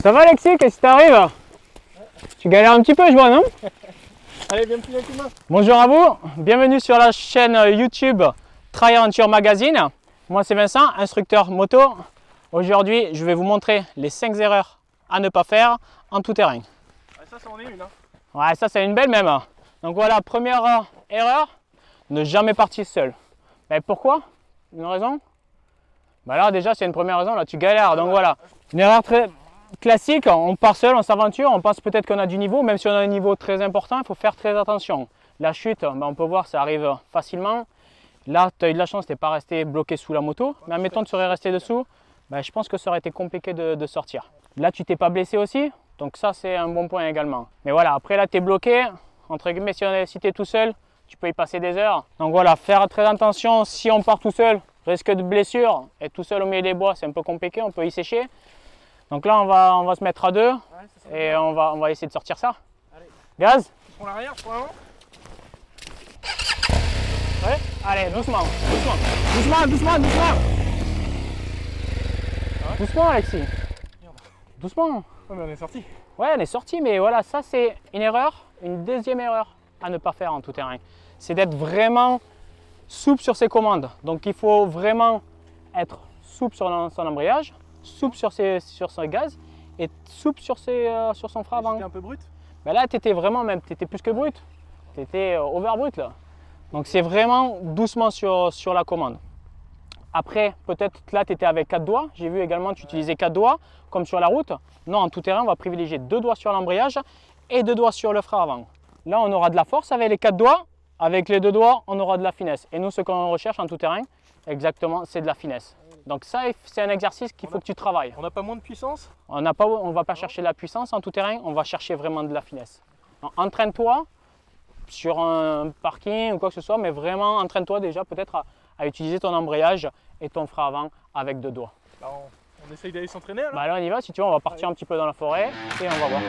Ça va Alexis, qu'est-ce qui t'arrive? Tu galères un petit peu, je vois, non? Allez, viens me filer un coup de main. Bonjour à vous, bienvenue sur la chaîne YouTube Tri-Aventure Magazine. Moi c'est Vincent, instructeur moto. Aujourd'hui, je vais vous montrer les 5 erreurs à ne pas faire en tout terrain. Ça en est une. Hein. Ouais, ça c'est une belle même. Donc voilà, première erreur, ne jamais partir seul. Mais pourquoi? Une raison? Bah là déjà c'est une première raison, là tu galères. Donc voilà, une erreur très classique, on part seul, on s'aventure, on pense peut-être qu'on a du niveau, même si on a un niveau très important, il faut faire très attention. La chute, on peut voir, ça arrive facilement. Là, tu as eu de la chance, tu n'es pas resté bloqué sous la moto, mais admettons que tu serais resté dessous, ben, je pense que ça aurait été compliqué de sortir. Là, tu t'es pas blessé aussi, donc ça c'est un bon point également. Mais voilà, après là, tu es bloqué, entre guillemets, si tu es tout seul, tu peux y passer des heures. Donc voilà, faire très attention, si on part tout seul, risque de blessure, et tout seul au milieu des bois, c'est un peu compliqué, on peut y sécher. Donc là, on va se mettre à deux et on va essayer de sortir ça. Allez. Gaz. Je prends l'arrière, je prends l'avant. Ouais. Allez, doucement, doucement. Doucement, Alexis. Merde. Doucement. Ouais, mais on est sorti. Ouais, on est sorti, mais voilà, ça c'est une erreur, une deuxième erreur à ne pas faire en tout terrain. C'est d'être vraiment souple sur ses commandes. Donc il faut vraiment être souple sur son embrayage, souple sur son gaz et souple sur son frein avant. C'était un peu brut. Ben là, tu étais vraiment, même, tu étais plus que brut. Tu étais over brut là. Donc c'est vraiment doucement sur la commande. Après, peut-être que là, tu étais avec 4 doigts. J'ai vu également que tu utilisais 4 doigts, comme sur la route. Non, en tout terrain, on va privilégier 2 doigts sur l'embrayage et 2 doigts sur le frein avant. Là, on aura de la force avec les 4 doigts. Avec les 2 doigts, on aura de la finesse. Et nous, ce qu'on recherche en tout terrain, exactement, c'est de la finesse. Donc ça, c'est un exercice qu'il faut que tu travailles. On n'a pas moins de puissance? On ne va pas chercher de la puissance en tout terrain, on va chercher vraiment de la finesse. Entraîne-toi sur un parking ou quoi que ce soit, mais vraiment entraîne-toi déjà peut-être à utiliser ton embrayage et ton frein avant avec 2 doigts. Bah, on essaye d'aller s'entraîner alors? Bah là on y va, si tu veux, on va partir un petit peu dans la forêt et on va voir.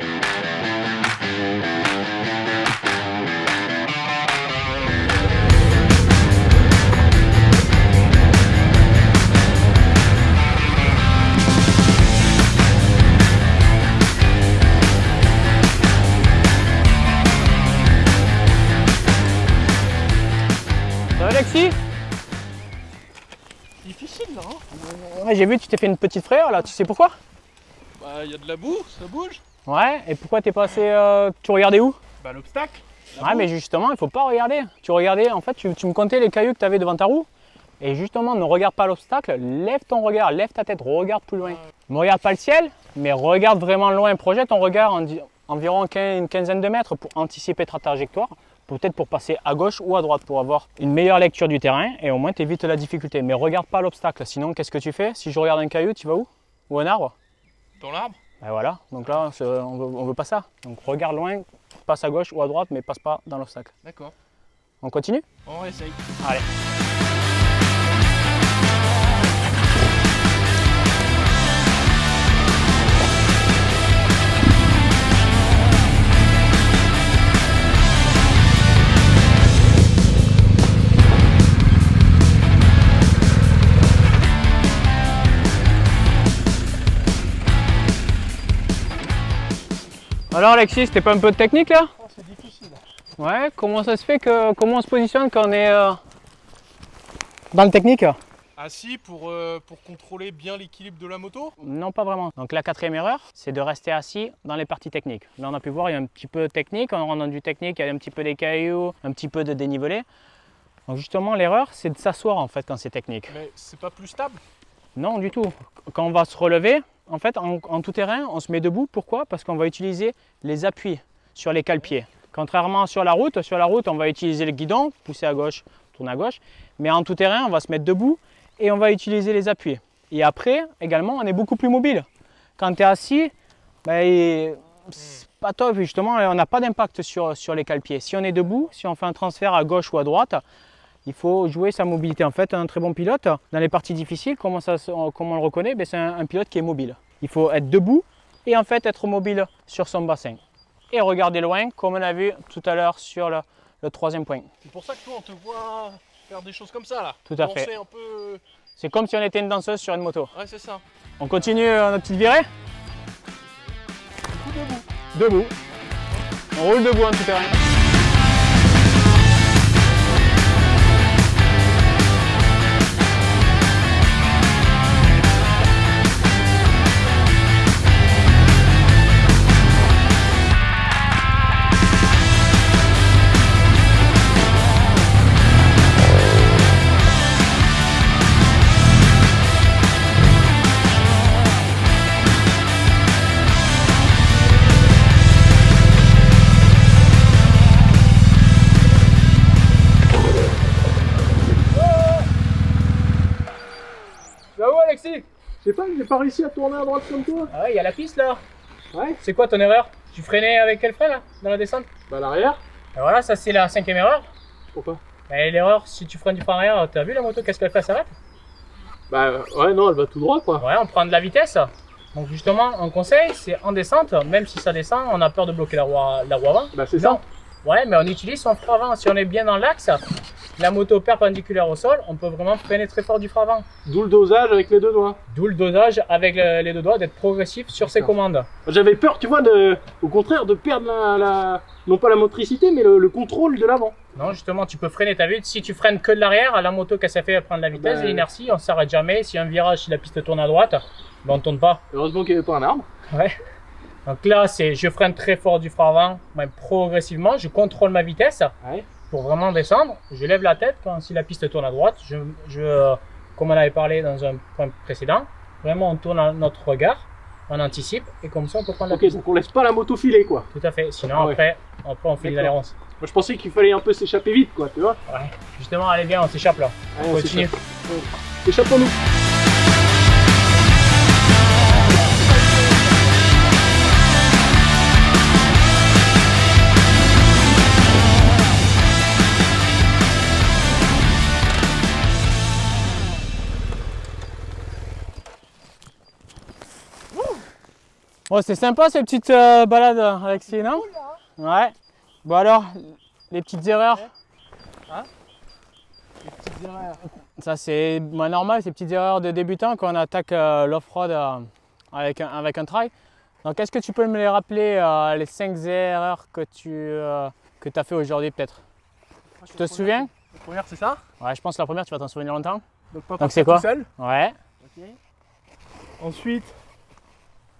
Alexis? Difficile là, hein? Ouais, j'ai vu que tu t'es fait une petite frayeur là, tu sais pourquoi? Bah, il y a de la boue, ça bouge. Ouais, et pourquoi t'es passé, tu regardais où? Bah, l'obstacle. Ouais, mais justement, il faut pas regarder. Tu regardais, en fait, tu me comptais les cailloux que tu avais devant ta roue. Et justement, ne regarde pas l'obstacle, lève ton regard, lève ta tête, regarde plus loin. Ne regarde pas le ciel, mais regarde vraiment loin, projette ton regard environ une quinzaine de mètres pour anticiper ta trajectoire. Peut-être pour passer à gauche ou à droite pour avoir une meilleure lecture du terrain et au moins tu évites la difficulté. Mais regarde pas l'obstacle, sinon qu'est-ce que tu fais? Si je regarde un caillou, tu vas où? Ou un arbre? Dans l'arbre? Ben voilà, donc là on veut pas ça. Donc regarde loin, passe à gauche ou à droite, mais passe pas dans l'obstacle. D'accord. On continue? On essaye. Allez. Alors Alexis, c'était pas un peu de technique là? Oh, c'est difficile. Ouais, comment ça se fait comment on se positionne quand on est dans le technique? Assis pour contrôler bien l'équilibre de la moto? Non, pas vraiment. Donc la quatrième erreur, c'est de rester assis dans les parties techniques. Là on a pu voir, il y a un petit peu de technique, on rentre dans du technique, il y a un petit peu des cailloux, un petit peu de dénivelé. Donc justement l'erreur, c'est de s'asseoir en fait quand c'est technique. Mais c'est pas plus stable? Non, du tout. Quand on va se relever, en fait, en tout terrain, on se met debout. Pourquoi? Parce qu'on va utiliser les appuis sur les cale-pieds. Contrairement sur la route, on va utiliser le guidon, pousser à gauche, tourner à gauche. Mais en tout terrain, on va se mettre debout et on va utiliser les appuis. Et après, également, on est beaucoup plus mobile. Quand tu es assis, ben, c'est pas top. Justement, on n'a pas d'impact sur les cale-pieds. Si on est debout, si on fait un transfert à gauche ou à droite, il faut jouer sa mobilité. En fait, un très bon pilote, dans les parties difficiles, comment on le reconnaît? C'est un pilote qui est mobile. Il faut être debout et en fait être mobile sur son bassin. Et regarder loin, comme on a vu tout à l'heure sur le troisième point. C'est pour ça que toi, on te voit faire des choses comme ça là. Tout à fait. Un peu... C'est comme si on était une danseuse sur une moto. Ouais, c'est ça. On continue notre petite virée? debout. Debout. On roule debout en tout terrain. Alexis? Je sais pas, j'ai pas réussi à tourner à droite comme toi. Ah ouais, il y a la piste là. Ouais. C'est quoi ton erreur? Tu freinais avec quel frein là, dans la descente? Bah l'arrière. Et voilà, ça c'est la 5e erreur. Pourquoi? Et l'erreur, si tu freines du frein arrière, t'as vu la moto, qu'est-ce qu'elle fait? Elle s'arrête? Bah ouais, non, elle va tout droit quoi. Ouais, on prend de la vitesse. Donc justement, un conseil, c'est en descente, même si ça descend, on a peur de bloquer la roue avant. Bah c'est ça. Ouais, mais on utilise son frein avant. Si on est bien dans l'axe, la moto perpendiculaire au sol, on peut vraiment freiner très fort du frein avant. D'où le dosage avec les deux doigts. D'où le dosage avec les deux doigts, d'être progressif sur ses commandes. J'avais peur, tu vois, au contraire, de perdre non pas la motricité, mais le contrôle de l'avant. Non, justement, tu peux freiner, t'as vu, si tu freines que de l'arrière, la moto, qu'elle s'est fait prendre la vitesse, l'inertie, on s'arrête jamais. Si un virage, si la piste tourne à droite, ben on tourne pas. Heureusement qu'il n'y avait pas un arbre. Ouais. Donc là, je freine très fort du frein avant, même progressivement, je contrôle ma vitesse pour vraiment descendre. Je lève la tête si la piste tourne à droite. Comme on avait parlé dans un point précédent, vraiment on tourne notre regard, on anticipe et comme ça on peut prendre la piste. Ok, donc on laisse pas la moto filer quoi. Tout à fait, sinon après on file l'alérance. Moi je pensais qu'il fallait un peu s'échapper vite quoi, tu vois. Ouais, justement, allez bien, on s'échappe là. Allez, on continue. Échappons-nous. Bon, c'est sympa ces petites balades, Alexis, non? Ouais. Bon alors, les petites erreurs. Hein? Les petites erreurs. Ça c'est normal, ces petites erreurs de débutant quand on attaque l'off-road avec un trail. Donc est-ce que tu peux me les rappeler, les 5 erreurs que tu as fait aujourd'hui peut-être? Tu te souviens? La première c'est ça? Ouais, je pense que la première tu vas t'en souvenir longtemps. Donc c'est quoi? Tout seul. Ouais. Okay. Ensuite,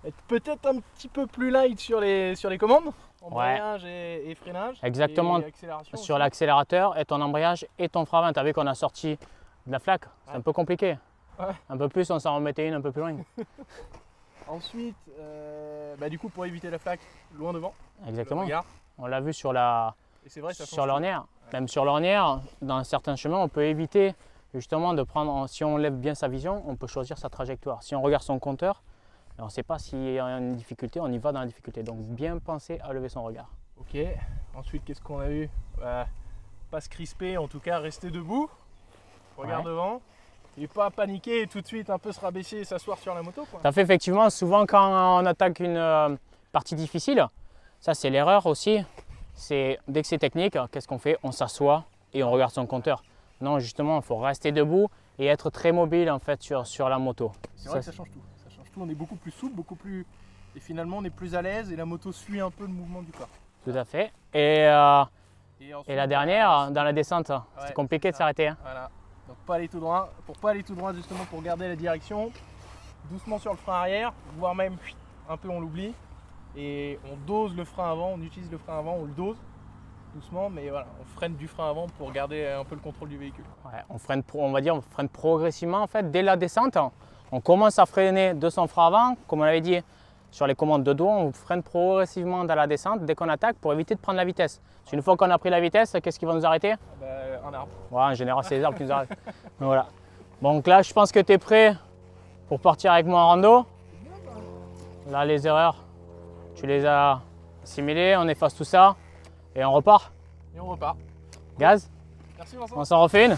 être peut-être un petit peu plus light sur les commandes, embrayage et freinage. Exactement, et accélération sur l'accélérateur et ton embrayage et ton frein avant. Tu as vu qu'on a sorti de la flaque, c'est un peu compliqué. Ouais. Un peu plus, on s'en remettait une un peu plus loin. Ensuite, du coup pour éviter la flaque, loin devant. Exactement, on l'a vu sur l'ornière. Même sur l'ornière, dans certains chemins, on peut éviter justement de prendre, si on lève bien sa vision, on peut choisir sa trajectoire. Si on regarde son compteur, on ne sait pas s'il y a une difficulté, on y va dans la difficulté. Donc bien penser à lever son regard. Ok, ensuite qu'est-ce qu'on a eu? Pas se crisper, en tout cas rester debout, regard devant, et pas paniquer et tout de suite un peu se rabaisser et s'asseoir sur la moto. Ça fait effectivement, souvent quand on attaque une partie difficile, ça c'est l'erreur aussi, c'est dès que c'est technique, qu'est-ce qu'on fait? On s'assoit et on regarde son compteur. Non, justement, il faut rester debout et être très mobile en fait sur la moto. C'est vrai que ça change tout. On est beaucoup plus souple, et finalement on est plus à l'aise et la moto suit un peu le mouvement du corps. Tout à fait. Et ensuite, la dernière, dans la descente, c'est compliqué de s'arrêter. Hein. Voilà. Donc pas aller tout droit. Pour pas aller tout droit, justement pour garder la direction, doucement sur le frein arrière, voire même un peu on l'oublie. Et on dose le frein avant, on utilise le frein avant, on le dose doucement, mais voilà, on freine du frein avant pour garder un peu le contrôle du véhicule. Ouais, on freine progressivement en fait dès la descente. On commence à freiner de son frein avant, comme on l'avait dit, sur les commandes de dos, on freine progressivement dans la descente dès qu'on attaque pour éviter de prendre la vitesse. Parce qu'une fois qu'on a pris la vitesse, qu'est-ce qui va nous arrêter? Un arbre. Ouais, en général, c'est les arbres qui nous arrêtent. Voilà. Donc là, je pense que tu es prêt pour partir avec moi en rando. Là, les erreurs, tu les as assimilées, on efface tout ça et on repart. Et on repart. Gaz? Merci Vincent. On s'en refait une.